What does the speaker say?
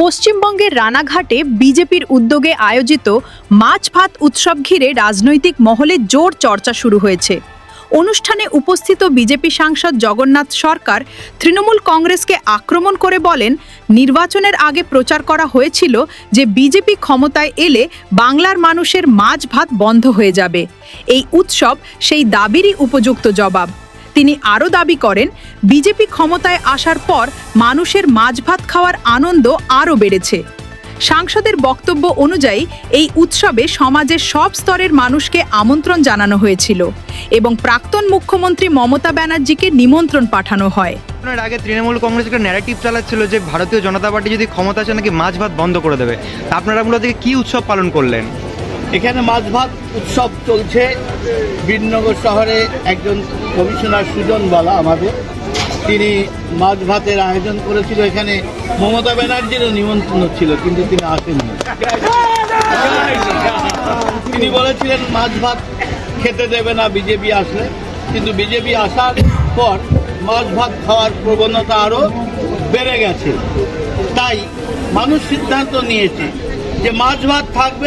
পশ্চিমবঙ্গের রানাঘাটে বিজেপির উদ্যোগে আয়োজিত মাছ ভাত উৎসব ঘিরে রাজনৈতিক মহলে জোর চর্চা শুরু হয়েছে। অনুষ্ঠানে উপস্থিত বিজেপি সাংসদ জগন্নাথ সরকার তৃণমূল কংগ্রেসকে আক্রমণ করে বলেন, নির্বাচনের আগে প্রচার করা হয়েছিল যে বিজেপি ক্ষমতায় এলে বাংলার মানুষের মাছ ভাত বন্ধ হয়ে যাবে। এই উৎসব সেই দাবিরই উপযুক্ত জবাব। তিনি আরও দাবি করেন, বিজেপি ক্ষমতায় আসার পর মানুষের মাছ ভাত খাওয়ার আনন্দ আরও বেড়েছে। সাংসদের বক্তব্য অনুযায়ী এই উৎসবে সমাজের সব স্তরের মানুষকে আমন্ত্রণ জানানো হয়েছিল এবং প্রাক্তন মুখ্যমন্ত্রী মমতা ব্যানার্জিকে নিমন্ত্রণ পাঠানো হয়। আগে তৃণমূল কংগ্রেস একটা ন্যারেটিভ চালাচ্ছিল যে ভারতীয় জনতা পার্টি যদি ক্ষমতা আসে নাকি মাছ ভাত বন্ধ করে দেবে। আপনারা মূলত কি উৎসব পালন করলেন? এখানে মাছ ভাত উৎসব চলছে। বীরনগর শহরে একজন কমিশনার সুজন বালা আমাদের, তিনি মাছ ভাতের আয়োজন করেছিল। এখানে মমতা ব্যানার্জিরও নিমন্ত্রণ ছিল, কিন্তু তিনি আসেননি। তিনি বলেছিলেন মাছ ভাত খেতে দেবে না বিজেপি আসলে, কিন্তু বিজেপি আসার পর মাছ ভাত খাওয়ার প্রবণতা আরও বেড়ে গেছে। তাই মানুষ সিদ্ধান্ত নিয়েছে যে মাছ ভাত থাকবে।